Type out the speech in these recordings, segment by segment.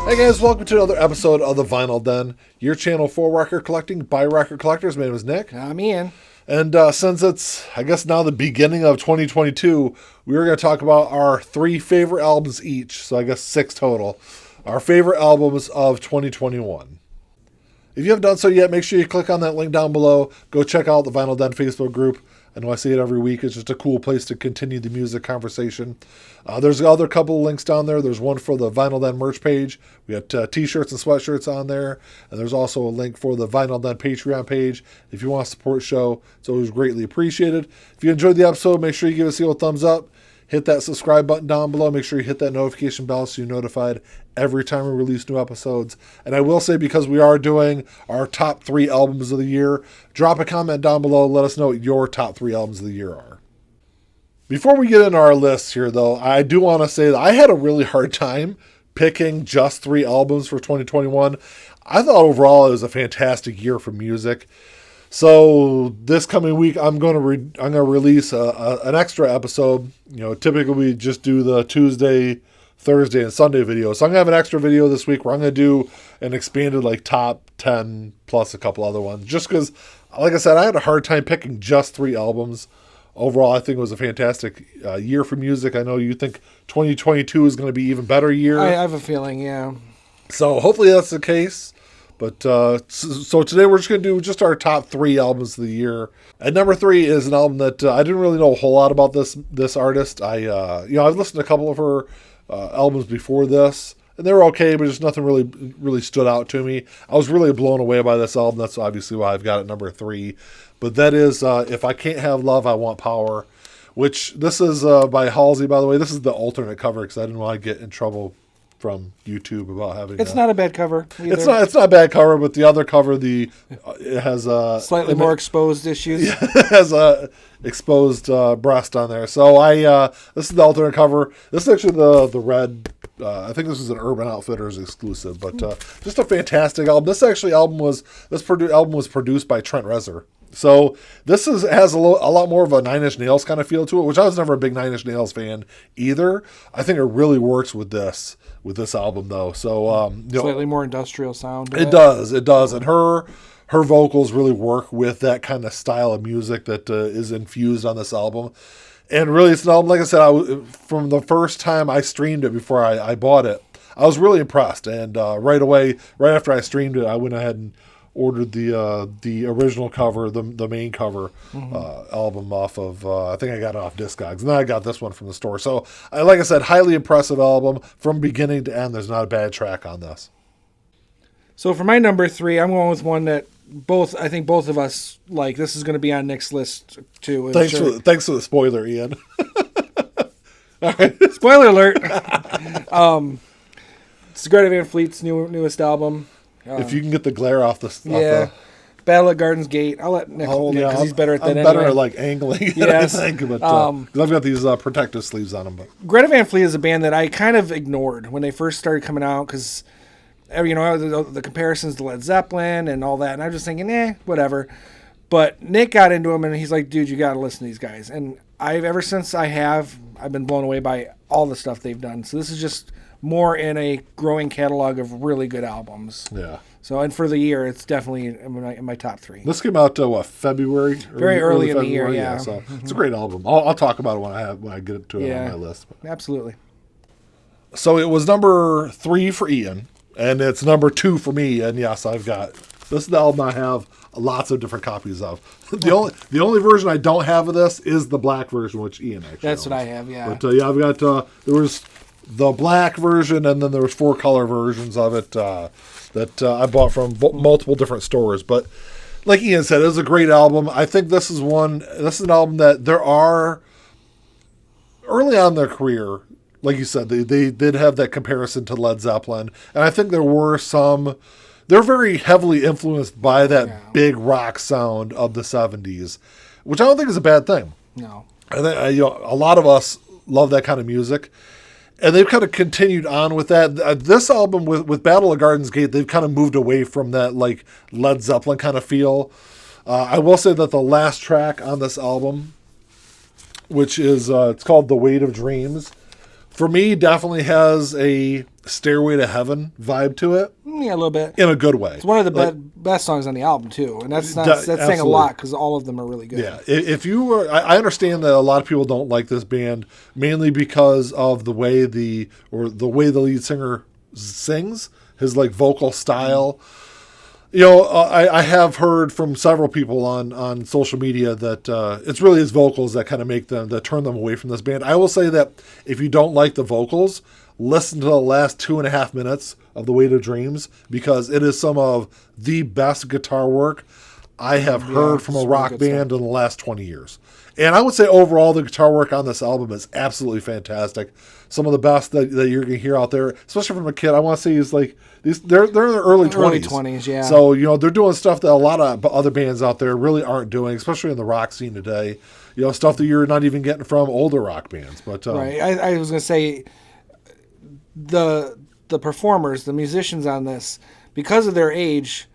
Hey guys, welcome to another episode of the Vinyl Den, your channel for record collecting by record collectors. My name is Nick. I'm Ian. And since it's, I guess, now the beginning of 2022, we were going to talk about our 3 favorite albums each. So I guess 6 total. Our favorite albums of 2021. If you haven't done so yet, make sure you click on that link down below. Go check out the Vinyl Den Facebook group. I know I say it every week. It's just a cool place to continue the music conversation. There's another couple of links down there. There's one for the Vinyl Den merch page. We got t-shirts and sweatshirts on there. And there's also a link for the Vinyl Den Patreon page. If you want to support the show, it's always greatly appreciated. If you enjoyed the episode, make sure you give us a thumbs up. Hit that subscribe button down below. Make sure you hit that notification bell so you're notified every time we release new episodes. And I will say, because we are doing our top 3 albums of the year, drop a comment down below. Let us know what your top 3 albums of the year are. Before we get into our list here, though, I do want to say that I had a really hard time picking just 3 albums for 2021. I thought overall it was a fantastic year for music. So this coming week, I'm going to release an extra episode. You know, typically we just do the Tuesday, Thursday, and Sunday video. So I'm going to have an extra video this week where I'm going to do an expanded top 10 plus a couple other ones. Just because, like I said, I had a hard time picking just 3 albums. Overall, I think it was a fantastic year for music. I know you think 2022 is going to be even better year. I have a feeling, yeah. So hopefully that's the case. But so today we're just going to do just our top 3 albums of the year. And number 3 is an album that I didn't really know a whole lot about this artist. I've listened to a couple of her albums before this, and they were okay, but just nothing really stood out to me. I was really blown away by this album. That's obviously why I've got it number 3. But that is If I Can't Have Love, I Want Power, which this is by Halsey, by the way. This is the alternate cover because I didn't want to get in trouble from YouTube about having. It's not a bad cover either. It's not a bad cover, but the other cover it has slightly more exposed issues. Yeah, it has a exposed breast on there. So this is the alternate cover. This is actually the red. I think this is an Urban Outfitters exclusive, but just a fantastic album. This album was produced by Trent Reznor. So this has a lot more of a Nine Inch Nails kind of feel to it, which I was never a big Nine Inch Nails fan either. I think it really works with this album though. So slightly more industrial sound. It does, and her vocals really work with that kind of style of music that is infused on this album. And really, it's an album, like I said, from the first time I streamed it before I bought it, I was really impressed. And right after I streamed it, I went ahead and ordered the original cover, the main cover album off of, I think I got it off Discogs. And then I got this one from the store. So, like I said, highly impressive album from beginning to end. There's not a bad track on this. So for my number 3, I'm going with one that I think both of us like. This is going to be on Nick's list too. Thanks for the spoiler, Ian. All right, spoiler alert. It's Greta Van Fleet's newest album. If you can get the glare off the Battle at Garden's Gate. I'll let Nick hold it because he's better at that. I'm better at angling. Yes. I think, but because I've got these protective sleeves on them. But Greta Van Fleet is a band that I kind of ignored when they first started coming out because the comparisons to Led Zeppelin and all that, and I was just thinking, whatever. But Nick got into them, and he's like, dude, you got to listen to these guys. And ever since I've been blown away by all the stuff they've done. So this is just more in a growing catalog of really good albums. Yeah. So, and for the year, it's definitely in my top 3. This came out February? Very early in the year, yeah. So it's a great album. I'll talk about it when I get to it on my list. But. Absolutely. So it was number 3 for Ian, and it's number 2 for me. And yes, this is the album I have lots of different copies of. The only version I don't have of this is the black version, which Ian actually That's owns. what I have, yeah. But I've got there was the black version, and then there was 4 color versions of it that I bought from multiple different stores. But like Ian said, it was a great album. I think this is an album that there are early on in their career, like you said, they did have that comparison to Led Zeppelin, and I think there were some. They're very heavily influenced by that big rock sound of the 70s, which I don't think is a bad thing. No, I think a lot of us love that kind of music. And they've kind of continued on with that. This album with Battle of Garden's Gate, they've kind of moved away from that Led Zeppelin kind of feel. I will say that the last track on this album, which is it's called The Weight of Dreams, For me, definitely has a Stairway to Heaven vibe to it. Yeah, a little bit. In a good way. It's one of the best songs on the album too, and that's saying a lot because all of them are really good. Yeah, if you were, I understand that a lot of people don't like this band mainly because of the way the lead singer sings, his like vocal style. I have heard from several people on social media that it's really his vocals that kind of turn them away from this band. I will say that if you don't like the vocals, listen to the last 2.5 minutes of The Weight of Dreams, because it is some of the best guitar work I have heard from a rock band in the last 20 years. And I would say overall the guitar work on this album is absolutely fantastic. Some of the best that you're going to hear out there, especially from a kid. I want to say he's like they're in their early 20s. Early 20s, yeah. So, they're doing stuff that a lot of other bands out there really aren't doing, especially in the rock scene today. Stuff that you're not even getting from older rock bands. But right. I was going to say the performers, the musicians on this, because of their age,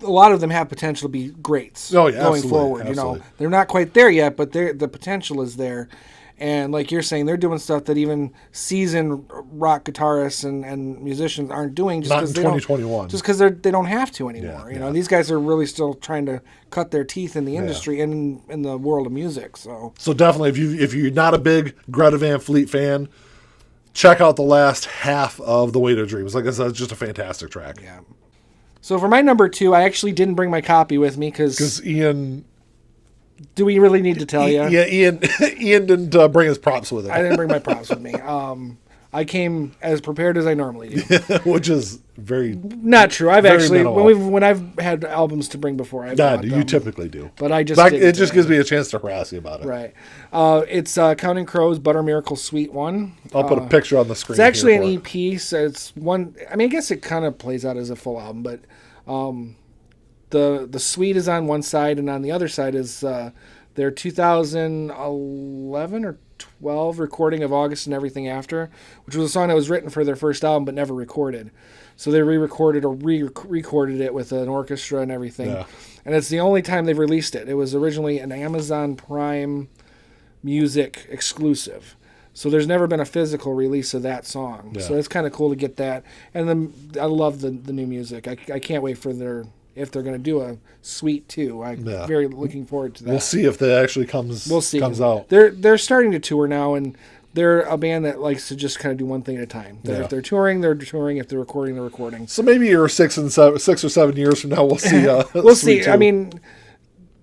a lot of them have potential to be greats going forward. Absolutely. They're not quite there yet, but the potential is there. And like you're saying, they're doing stuff that even seasoned rock guitarists and musicians aren't doing. Just not in 2021. Just because they don't have to anymore. These guys are really still trying to cut their teeth in the industry and in the world of music. So definitely, if you're not a big Greta Van Fleet fan, check out the last half of The Weight of Dreams. Like I said, it's just a fantastic track. Yeah. So for my number 2, I actually didn't bring my copy with me because Ian. Do we really need to tell you? Yeah, Ian didn't bring his props with him. I didn't bring my props with me. I came as prepared as I normally do, which is very not true. I've actually when I've had albums to bring before, I've brought them. Typically do, but I just it just gives me a chance to harass you about it. Right. It's Counting Crows, Butter Miracle, Sweet One. I'll put a picture on the screen. It's actually an EP, so it's one. I mean, I guess it kind of plays out as a full album, but the Sweet is on one side, and on the other side is their 2011 or 12 recording of August and Everything After, which was a song that was written for their first album but never recorded. So they re-recorded or re-recorded it with an orchestra and everything. Yeah. And it's the only time they've released it. It was originally an Amazon Prime Music exclusive. So there's never been a physical release of that song. Yeah. So it's kind of cool to get that. And then I love the new music. I can't wait for if they're going to do a Sweet 2. I'm very looking forward to that. We'll see if that actually comes out. They're starting to tour now, and they're a band that likes to just kind of do one thing at a time. If they're touring, they're touring. If they're recording, they're recording. So maybe 6 or 7 years from now, we'll see. We'll see. 2. I mean,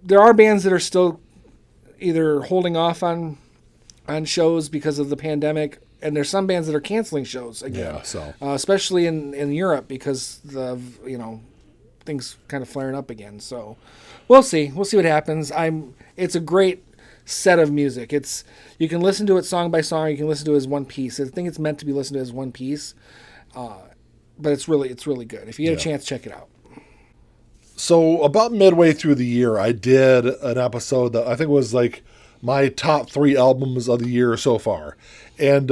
there are bands that are still either holding off on shows because of the pandemic, and there's some bands that are canceling shows again. Yeah, so especially in Europe because of things kind of flaring up again. So we'll see what happens. It's a great set of music. You can listen to it song by song. You can listen to it as one piece. I think it's meant to be listened to as one piece, but it's really good. If you get a chance, check it out. So about midway through the year, I did an episode that I think was like my top 3 albums of the year so far, and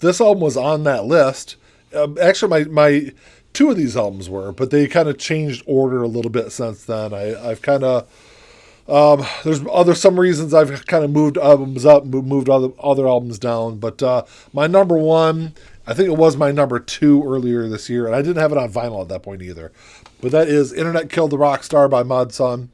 this album was on that list. Actually, my 2 of these albums were, but they kind of changed order a little bit since then. I've kind of there's some reasons I've kind of moved albums up, moved other albums down. But my number 1, I think it was my number 2 earlier this year, and I didn't have it on vinyl at that point either. But that is "Internet Killed the Rock Star" by Mod Sun.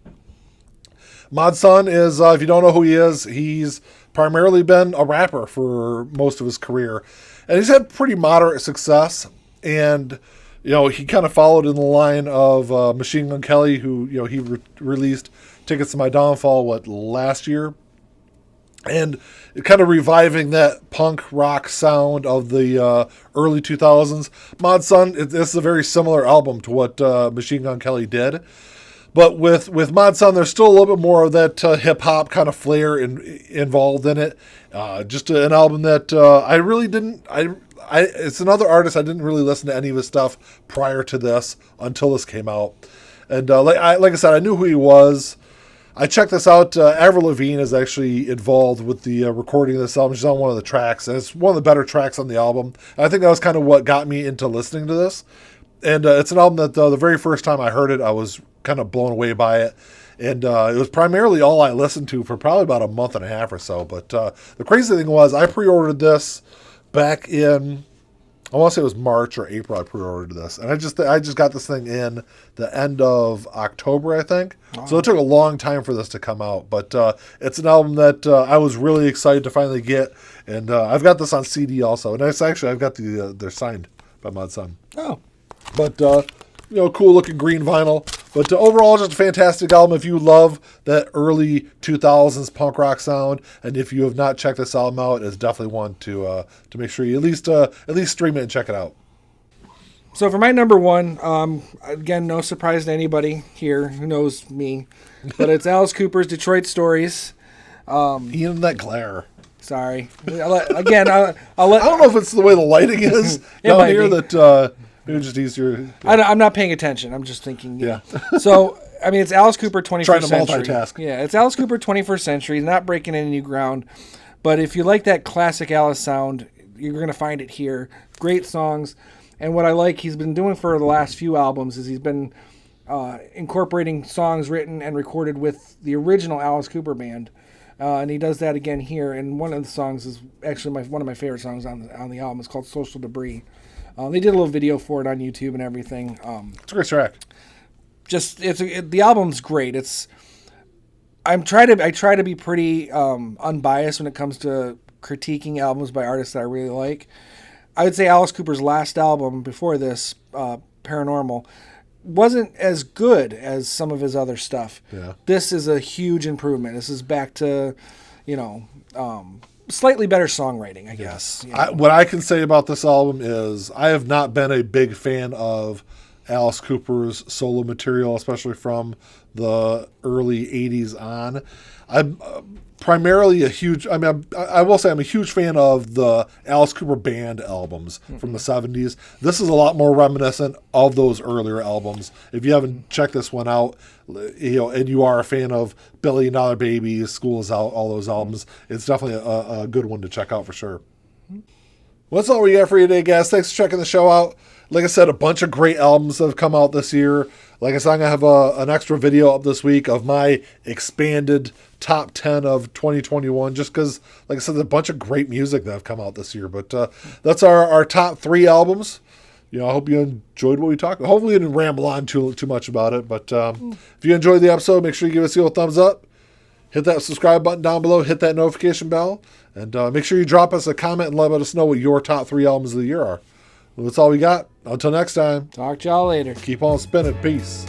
Mod Sun is, if you don't know who he is, he's primarily been a rapper for most of his career, and he's had pretty moderate success. And he kind of followed in the line of Machine Gun Kelly, who, he released Tickets to My Downfall, last year? And kind of reviving that punk rock sound of the early 2000s. Mod Sun, this is a very similar album to what Machine Gun Kelly did. But with Mod Sun, there's still a little bit more of that hip-hop kind of flair involved in it. Just an album that I really didn't... it's another artist I didn't really listen to any of his stuff prior to this until this came out, and like I said, I knew who he was. I checked this out. Avril Lavigne is actually involved with the recording of this album. She's on one of the tracks, and it's one of the better tracks on the album. And I think that was kind of what got me into listening to this. And it's an album that the very first time I heard it, I was kind of blown away by it. And it was primarily all I listened to for probably about a month and a half or so. But the crazy thing was, I pre-ordered this back in, I want to say it was March or April I pre-ordered this. And I just got this thing in the end of October, I think. Oh. So it took a long time for this to come out. But it's an album that I was really excited to finally get. And I've got this on CD also. And it's actually, I've got they're signed by Mod Sun. Oh. But, cool looking green vinyl. But overall, just a fantastic album. If you love that early 2000s punk rock sound, and if you have not checked this album out, it's definitely one to make sure you at least stream it and check it out. So for my number one, again, no surprise to anybody here who knows me, but it's Alice Cooper's Detroit Stories. Even that glare. Sorry. Again, I don't know if it's the way the lighting is down here that. Maybe just easier. Yeah. I'm not paying attention. I'm just thinking. Yeah. So, I mean, it's Alice Cooper 21st Trying to century. multitask. Yeah, it's Alice Cooper 21st century. He's not breaking any new ground. But if you like that classic Alice sound, you're going to find it here. Great songs. And what I like he's been doing for the last few albums is he's been incorporating songs written and recorded with the original Alice Cooper band. And he does that again here. And one of the songs is actually one of my favorite songs on the album. It's called Social Debris. They did a little video for it on YouTube and everything. It's a great track. The album's great. I try to be pretty unbiased when it comes to critiquing albums by artists that I really like. I would say Alice Cooper's last album before this, Paranormal, wasn't as good as some of his other stuff. Yeah. This is a huge improvement. This is back to, slightly better songwriting, I guess. What I can say about this album is I have not been a big fan of Alice Cooper's solo material, especially from the early 80s on. I'm primarily I will say I'm a huge fan of the Alice Cooper band albums from the 70s. This is a lot more reminiscent of those earlier albums. If you haven't checked this one out, and you are a fan of Billy and Dollar Baby, School Is Out, all those albums, it's definitely a good one to check out for sure. Well, that's all we got for you today, guys. Thanks for checking the show out. Like I said, a bunch of great albums have come out this year. Like I said, I'm going to have an extra video up this week of my expanded top 10 of 2021, just because, like I said, there's a bunch of great music that have come out this year. But that's our top 3 albums. I hope you enjoyed what we talked about. Hopefully we didn't ramble on too much about it. But if you enjoyed the episode, make sure you give us a little thumbs up. Hit that subscribe button down below. Hit that notification bell. And make sure you drop us a comment and let us know what your top 3 albums of the year are. Well, that's all we got. Until next time. Talk to y'all later. Keep on spinning. Peace.